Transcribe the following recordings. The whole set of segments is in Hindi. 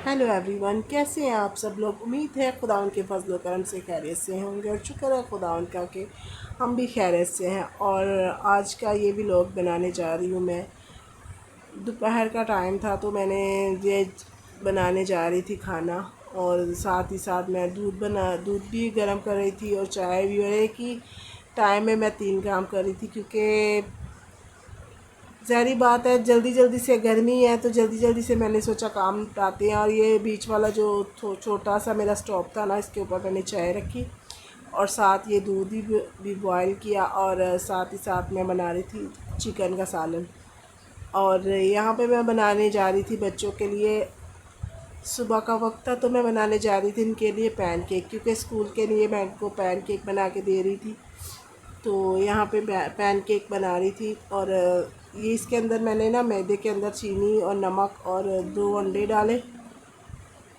हेलो एवरीवन, कैसे हैं आप सब लोग। उम्मीद है खुदा उनके फजल करम से खैरियत से होंगे और शुक्र है खुदा उनका कि हम भी खैरियत से हैं। और आज का ये व्लॉग बनाने जा रही हूँ मैं। दोपहर का टाइम था तो मैंने ये बनाने जा रही थी खाना, और साथ ही साथ मैं दूध भी गर्म कर रही थी और चाय भी। और एक ही टाइम में मैं 3 काम कर रही थी, क्योंकि ज़ाहिर बात है जल्दी जल्दी से गर्मी है तो जल्दी जल्दी से मैंने सोचा काम निपटाते हैं। और ये बीच वाला जो छोटा सा मेरा स्टोव था ना, इसके ऊपर मैंने चाय रखी और साथ ये दूध भी बॉयल किया, और साथ ही साथ मैं बना रही थी चिकन का सालन। और यहाँ पे मैं बनाने जा रही थी बच्चों के लिए। सुबह का वक्त था तो मैं बनाने जा रही थी इनके लिए पैनकेक, क्योंकि स्कूल के लिए मैं इनको पैनकेक बना के दे रही थी। तो यहाँ पे पैनकेक बना रही थी। और ये इसके अंदर मैंने ना मैदे के अंदर चीनी और नमक और 2 अंडे डाले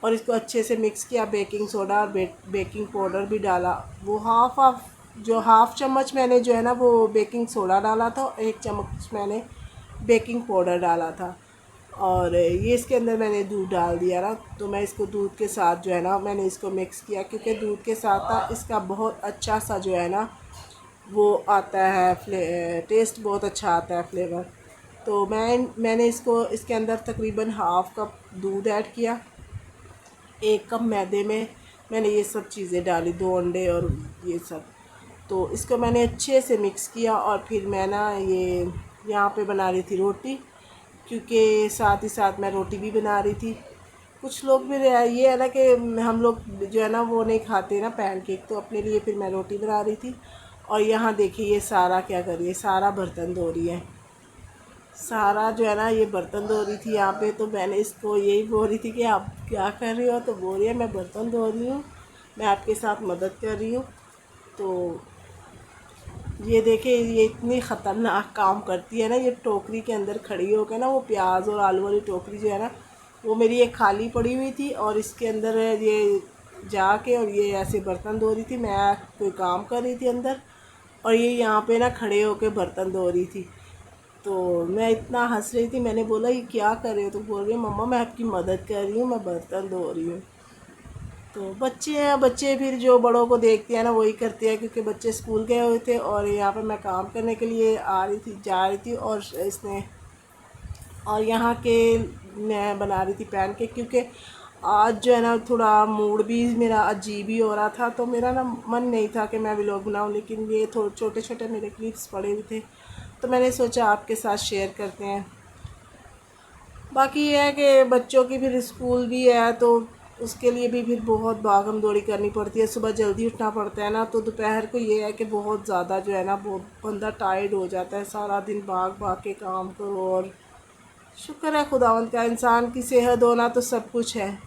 और इसको अच्छे से मिक्स किया। बेकिंग सोडा और बेकिंग पाउडर भी डाला। वो हाफ़ चम्मच मैंने जो है ना वो बेकिंग सोडा डाला था, 1 चम्मच मैंने बेकिंग पाउडर डाला था। और ये इसके अंदर मैंने दूध डाल दिया ना, तो मैं इसको दूध के साथ जो है ना मैंने इसको मिक्स किया, क्योंकि दूध के साथ ना इसका बहुत अच्छा सा जो है ना वो आता है, टेस्ट बहुत अच्छा आता है, फ्लेवर। तो मैंने इसको इसके अंदर तकरीबन हाफ़ कप दूध ऐड किया। 1 कप मैदे में मैंने ये सब चीज़ें डाली, 2 अंडे और ये सब। तो इसको मैंने अच्छे से मिक्स किया और फिर मैं ना ये यहाँ पे बना रही थी रोटी, क्योंकि साथ ही साथ मैं रोटी भी बना रही थी। कुछ लोग भी ये है ना कि हम लोग जो है ना वो नहीं खाते ना पैनकेक, तो अपने लिए फिर मैं रोटी बना रही थी। और यहाँ देखिए ये सारा क्या कर रही है, सारा बर्तन धो रही है। सारा जो है ना ये बर्तन धो रही थी यहाँ पे। तो मैंने इसको यही बोल रही थी कि आप क्या कर रही हो, तो बोल रही है मैं बर्तन धो रही हूँ, मैं आपके साथ मदद कर रही हूँ। तो ये देखिए ये इतनी ख़तरनाक काम करती है ना, ये टोकरी के अंदर खड़ी होकर ना, वो प्याज और आलू वाली टोकरी जो है ना वो मेरी एक खाली पड़ी हुई थी, और इसके अंदर ये जाके और ये ऐसे बर्तन धो रही थी। मैं कोई काम कर रही थी अंदर और ये यहाँ पे ना खड़े होके बर्तन धो रही थी। तो मैं इतना हंस रही थी, मैंने बोला ये क्या कर रहे हो, तो बोल रही है मम्मा मैं आपकी मदद कर रही हूँ, मैं बर्तन धो रही हूँ। तो बच्चे हैं, बच्चे फिर जो बड़ों को देखते हैं ना वही करते हैं, क्योंकि बच्चे स्कूल गए हुए थे और यहाँ पे मैं काम करने के लिए जा रही थी। और इसने और यहाँ के मैं बना रही थी पैनकेक, क्योंकि आज जो है ना थोड़ा मूड भी मेरा अजीब ही हो रहा था, तो मेरा ना मन नहीं था कि मैं व्लॉग बनाऊँ, लेकिन ये थोड़े छोटे छोटे मेरे क्लिप्स पड़े हुए थे तो मैंने सोचा आपके साथ शेयर करते हैं। बाकी ये है कि बच्चों की फिर स्कूल भी है तो उसके लिए भी फिर बहुत भागम दौड़ी करनी पड़ती है। सुबह जल्दी उठना पड़ता है ना, तो दोपहर को ये है कि बहुत ज़्यादा जो है ना बहुत बंदा टायर्ड हो जाता है, सारा दिन भाग भाग के काम करो। और शुक्र है खुदावंद का, इंसान की सेहत होना तो सब कुछ है।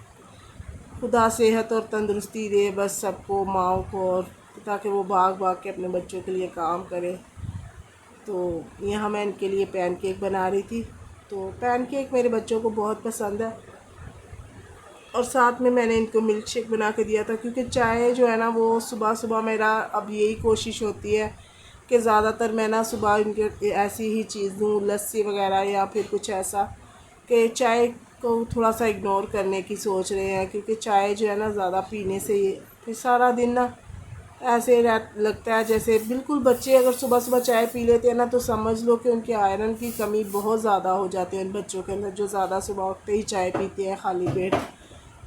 खुदा सेहत और तंदुरुस्ती दे बस सबको, माओ को, और ताकि वो भाग भाग के अपने बच्चों के लिए काम करें। तो यहाँ मैं इनके लिए पैनकेक बना रही थी। तो पैनकेक मेरे बच्चों को बहुत पसंद है, और साथ में मैंने इनको मिल्क शेक बना के दिया था, क्योंकि चाय जो है ना वो सुबह सुबह मेरा अब यही कोशिश होती है कि ज़्यादातर मैं ना सुबह इनके ऐसी ही चीज़ दूँ, लस्सी वगैरह या फिर कुछ ऐसा, कि चाय को थोड़ा सा इग्नोर करने की सोच रहे हैं, क्योंकि चाय जो है ना ज़्यादा पीने से ये फिर सारा दिन ना ऐसे लगता है जैसे, बिल्कुल बच्चे अगर सुबह सुबह चाय पी लेते हैं ना तो समझ लो कि उनके आयरन की कमी बहुत ज़्यादा हो जाती है उन बच्चों के अंदर, जो ज़्यादा सुबह उठते ही चाय पीते हैं खाली पेट।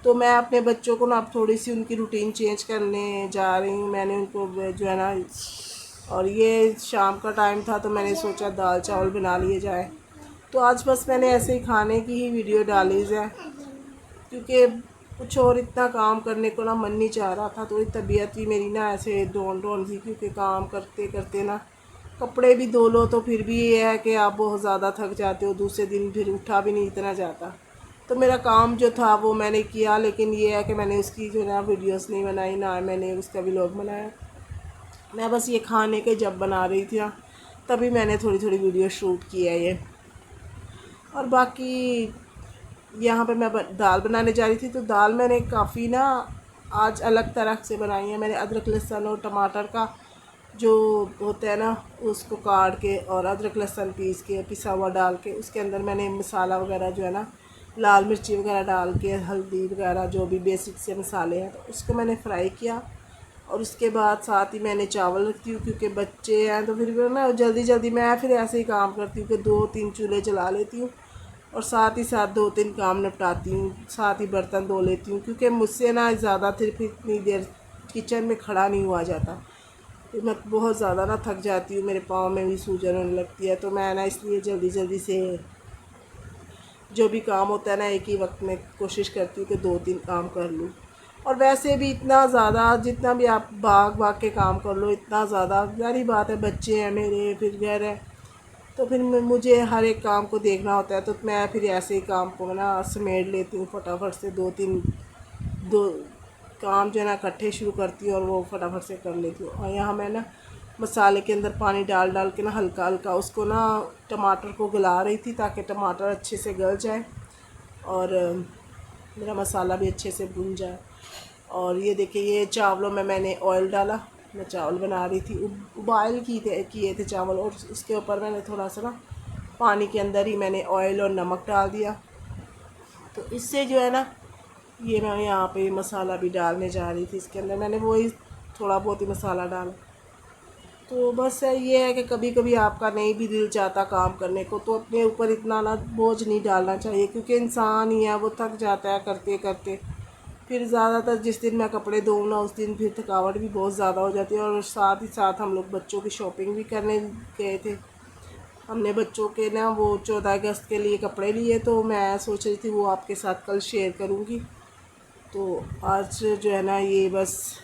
तो मैं अपने बच्चों को ना अब थोड़ी सी उनकी रूटीन चेंज करने जा रही हूँ। मैंने उनको जो है ना, और ये शाम का टाइम था तो मैंने सोचा दाल चावल बना लिए जाए। तो आज बस मैंने ऐसे ही खाने की ही वीडियो डाली है, क्योंकि कुछ और इतना काम करने को ना मन नहीं चाह रहा था। थोड़ी तबीयत भी मेरी ना ऐसे डोन डोन थी, क्योंकि काम करते करते ना कपड़े भी धो लो तो फिर भी ये है कि आप बहुत ज़्यादा थक जाते हो, दूसरे दिन फिर उठा भी नहीं इतना जाता। तो मेरा काम जो था वो मैंने किया, लेकिन ये है कि मैंने उसकी जो है ना वीडियोस नहीं बनाई, ना मैंने उसका व्लॉग बनाया। मैं बस ये खाने के जब बना रही थी ना तभी मैंने थोड़ी थोड़ी वीडियो शूट की है ये। और बाकी यहाँ पे मैं दाल बनाने जा रही थी, तो दाल मैंने काफ़ी ना आज अलग तरह से बनाई है। मैंने अदरक लहसुन और टमाटर का जो होता है ना उसको काट के और अदरक लहसुन पीस के पिसा हुआ डाल के उसके अंदर मैंने मसाला वगैरह जो है ना लाल मिर्ची वगैरह डाल के, हल्दी वगैरह जो भी बेसिक से मसाले हैं, तो उसको मैंने फ्राई किया। और उसके बाद साथ ही मैंने चावल रखती हूँ, क्योंकि बच्चे हैं तो फिर ना जल्दी जल्दी मैं फिर ऐसे ही काम करती हूँ कि 2-3 चूल्हे जला लेती हूँ और साथ ही साथ 2-3 काम निपटाती हूँ, साथ ही बर्तन धो लेती हूँ, क्योंकि मुझसे ना ज़्यादा फिर इतनी देर किचन में खड़ा नहीं हुआ जाता। फिर मैं बहुत ज़्यादा ना थक जाती हूँ, मेरे पाँव में भी सूजन होने लगती है, तो मैं ना इसलिए जल्दी जल्दी से जो भी काम होता है ना एक ही वक्त में कोशिश करती हूँ कि 2-3 काम कर लूँ। और वैसे भी इतना ज़्यादा जितना भी आप भाग भाग के काम कर लो, इतना ज़्यादा जारी बात है, बच्चे हैं मेरे, फिर घर है, तो फिर मुझे हर एक काम को देखना होता है, तो मैं फिर ऐसे ही काम को ना समेट लेती हूँ फटाफट से। 2 काम जो है ना इकट्ठे शुरू करती हूँ और वो फटाफट से कर लेती हूँ। और यहाँ मैं ना मसाले के अंदर पानी डाल डाल के ना हल्का हल्का उसको ना टमाटर को गला रही थी, ताकि टमाटर अच्छे से गल जाए और मेरा मसाला भी अच्छे से भुन जाए। और ये देखिए, ये चावलों में मैंने ऑयल डाला, मैं चावल बना रही थी, उबाइल किए थे चावल, और उसके ऊपर मैंने थोड़ा सा ना पानी के अंदर ही मैंने ऑयल और नमक डाल दिया। तो इससे जो है ना, ये मैं यहाँ पे मसाला भी डालने जा रही थी, इसके अंदर मैंने वही थोड़ा बहुत ही मसाला डाला। तो बस ये है कि कभी कभी आपका नहीं भी दिल चाहता काम करने को, तो अपने ऊपर इतना ना बोझ नहीं डालना चाहिए, क्योंकि इंसान ही है, वो थक जाता है करते करते। फिर ज़्यादातर जिस दिन मैं कपड़े धोऊँ ना, उस दिन फिर थकावट भी बहुत ज़्यादा हो जाती है। और साथ ही साथ हम लोग बच्चों की शॉपिंग भी करने गए थे। हमने बच्चों के ना वो 14 अगस्त के लिए कपड़े लिए, तो मैं सोच रही थी वो आपके साथ कल शेयर करूँगी। तो आज जो है ना, ये बस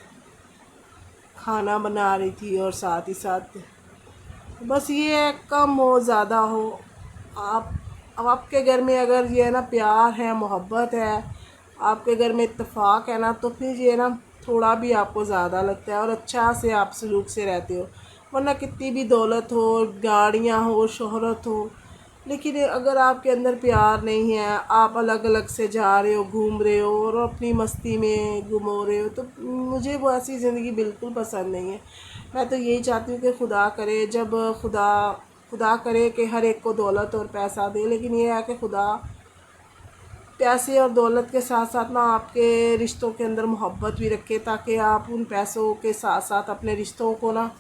खाना बना रही थी और साथ ही साथ बस ये है, कम हो ज़्यादा हो, आप अब आपके घर में अगर ये है ना प्यार है, मोहब्बत है, आपके घर में इत्तेफाक है ना, तो फिर ये ना थोड़ा भी आपको ज़्यादा लगता है और अच्छा से आप सलूक से रहते हो। वरना कितनी भी दौलत हो, गाड़ियाँ हो, शोहरत हो, लेकिन अगर आपके अंदर प्यार नहीं है, आप अलग अलग से जा रहे हो, घूम रहे हो और अपनी मस्ती में गुम हो रहे हो, तो मुझे वो ऐसी ज़िंदगी बिल्कुल पसंद नहीं है। मैं तो यही चाहती हूँ कि खुदा करे, जब खुदा खुदा करे कि हर एक को दौलत और पैसा दे, लेकिन ये है कि खुदा पैसे और दौलत के साथ साथ ना आपके रिश्तों के अंदर मोहब्बत भी रखे, ताकि आप उन पैसों के साथ साथ अपने रिश्तों को ना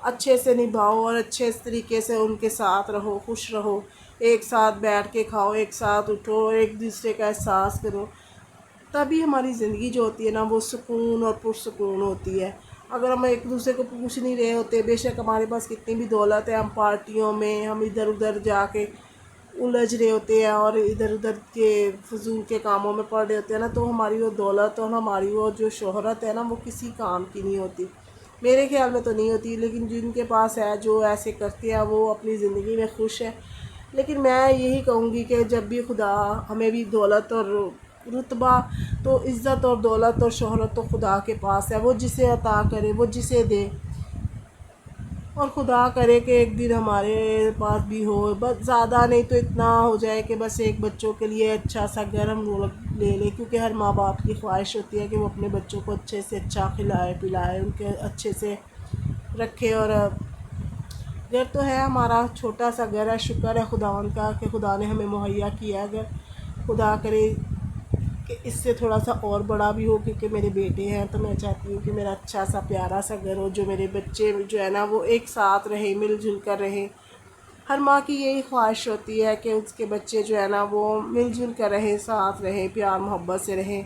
अच्छे से निभाओ और अच्छे तरीके से उनके साथ रहो, खुश रहो, एक साथ बैठ के खाओ, एक साथ उठो, एक दूसरे का एहसास करो। तभी हमारी ज़िंदगी जो होती है ना, वो सुकून और पुरसुकून होती है। अगर हम एक दूसरे को पूछ नहीं रहे होते, बेशक हमारे पास कितनी भी दौलत है, हम पार्टियों में हम इधर उधर जाके उलझ रहे होते हैं और इधर उधर के फजूल के कामों में पड़ रहे होते हैं ना, तो हमारी वो दौलत और हमारी वो जो शोहरत है ना, वो किसी काम की नहीं होती। मेरे ख्याल में तो नहीं होती, लेकिन जिनके पास है, जो ऐसे करते हैं, वो अपनी ज़िंदगी में खुश है। लेकिन मैं यही कहूँगी कि जब भी खुदा हमें भी दौलत और रुतबा, तो इज़्ज़त और दौलत और शोहरत तो खुदा के पास है, वो जिसे अता करे, वो जिसे दे। और खुदा करे कि एक दिन हमारे पास भी हो, बस ज़्यादा नहीं तो इतना हो जाए कि बस एक बच्चों के लिए अच्छा सा घर हम लोग ले लें, क्योंकि हर माँ बाप की ख्वाहिश होती है कि वो अपने बच्चों को अच्छे से अच्छा खिलाए पिलाए, उनके अच्छे से रखे। और घर तो है हमारा, छोटा सा घर है, शुक्र है खुदावंद का कि खुदा ने हमें मुहैया किया है घर। खुदा करे कि इससे थोड़ा सा और बड़ा भी हो, क्योंकि मेरे बेटे हैं, तो मैं चाहती हूँ कि मेरा अच्छा सा प्यारा सा घर हो, जो मेरे बच्चे जो है ना वो एक साथ रहे, मिलजुल कर रहे। हर माँ की यही ख्वाहिश होती है कि उसके बच्चे जो है ना वो मिलजुल कर रहे, साथ रहे, प्यार मोहब्बत से रहे।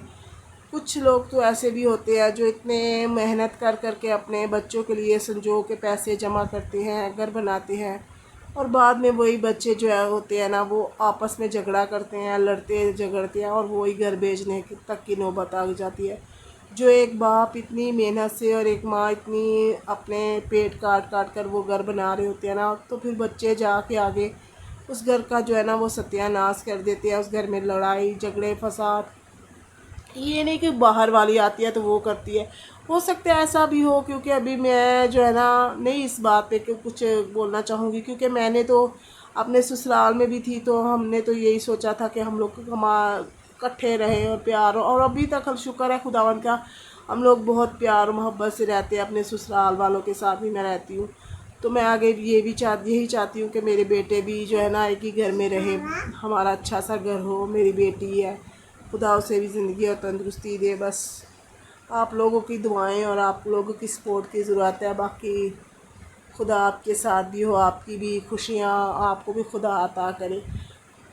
कुछ लोग तो ऐसे भी होते हैं जो इतने मेहनत कर कर के अपने बच्चों के लिए संजो के पैसे जमा करते हैं, घर बनाते हैं, और बाद में वही बच्चे जो है होते हैं ना, वो आपस में झगड़ा करते हैं, लड़ते झगड़ते हैं, और वही घर भेजने तक की नौबत आ जाती है। जो एक बाप इतनी मेहनत से और एक माँ इतनी अपने पेट काट काट कर वो घर बना रहे होते हैं ना, तो फिर बच्चे जाके आगे उस घर का जो है ना वो सत्यानाश कर देते हैं। उस घर में लड़ाई झगड़े फसाद, ये नहीं कि बाहर वाली आती है तो वो करती है। हो सकता है ऐसा भी हो, क्योंकि अभी मैं जो है ना नहीं इस बात पे कि कुछ बोलना चाहूँगी, क्योंकि मैंने तो अपने ससुराल में भी थी, तो हमने तो यही सोचा था कि हम लोग इकट्ठे रहे और प्यार हो, और अभी तक हम शुक्र है खुदावन का, हम लोग बहुत प्यार और मोहब्बत से रहते हैं। अपने ससुराल वालों के साथ भी मैं रहती हूँ, तो मैं आगे यही चाहती हूँ कि मेरे बेटे भी जो है ना एक ही घर में रहे, हमारा अच्छा सा घर हो। मेरी बेटी है, खुदा उसे भी ज़िंदगी और तंदुरुस्ती दे। बस आप लोगों की दुआएं और आप लोगों की सपोर्ट की ज़रूरत है। बाकी खुदा आपके साथ भी हो, आपकी भी खुशियाँ आपको भी खुदा अता करे।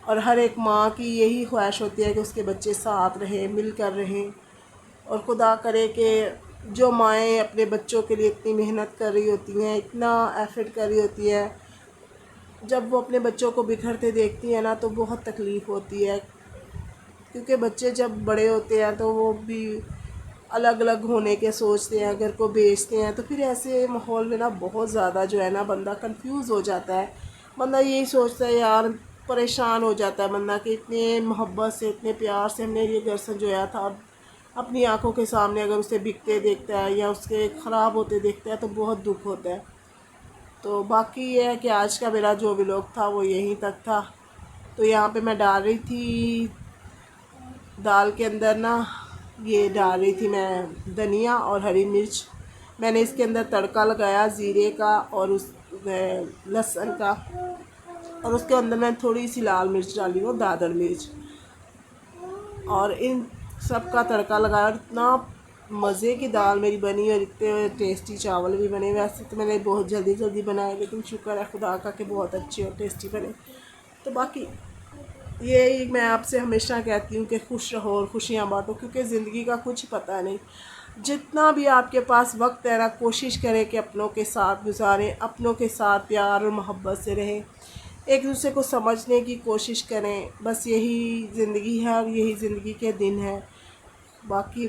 और हर एक माँ की यही ख्वाहिश होती है कि उसके बच्चे साथ रहें, मिल कर रहें। और खुदा करे कि जो माएँ अपने बच्चों के लिए इतनी मेहनत कर रही होती हैं, इतना एफर्ट कर रही होती हैं, जब वो अपने बच्चों को बिखरते देखती हैं ना तो बहुत तकलीफ़ होती है। क्योंकि बच्चे जब बड़े होते हैं तो वो भी अलग अलग होने के सोचते हैं, घर को बेचते हैं। तो फिर ऐसे माहौल में ना बहुत ज़्यादा जो है ना बंदा कंफ्यूज हो जाता है। बंदा यही सोचता है यार, परेशान हो जाता है बंदा कि इतने मोहब्बत से इतने प्यार से हमने ये घर संजोया था, और अपनी आंखों के सामने अगर उसे बिकते देखता है या उसके ख़राब होते देखता है तो बहुत दुख होता है। तो बाकी ये है कि आज का मेरा जो व्लॉग था वो यहीं तक था। तो यहाँ पे मैं डाल रही थी दाल के अंदर ना, ये डाल रही थी मैं धनिया और हरी मिर्च। मैंने इसके अंदर तड़का लगाया ज़ीरे का और उस लहसुन का, और उसके अंदर मैं थोड़ी सी लाल मिर्च डाली हूँ, दादड़ मिर्च, और इन सब का तड़का लगाया। और इतना मज़े की दाल मेरी बनी और इतने टेस्टी चावल भी बने। वैसे तो मैंने बहुत जल्दी जल्दी बनाए, लेकिन शुक्र है खुदा का कि बहुत अच्छे और टेस्टी बने। तो बाकी यही मैं आपसे हमेशा कहती हूँ कि खुश रहो और खुशियाँ बांटो, क्योंकि ज़िंदगी का कुछ पता नहीं। जितना भी आपके पास वक्त है ना, कोशिश करें कि अपनों के साथ गुजारें, अपनों के साथ प्यार और मोहब्बत से रहें, एक दूसरे को समझने की कोशिश करें। बस यही ज़िंदगी है और यही ज़िंदगी के दिन हैं। बाकी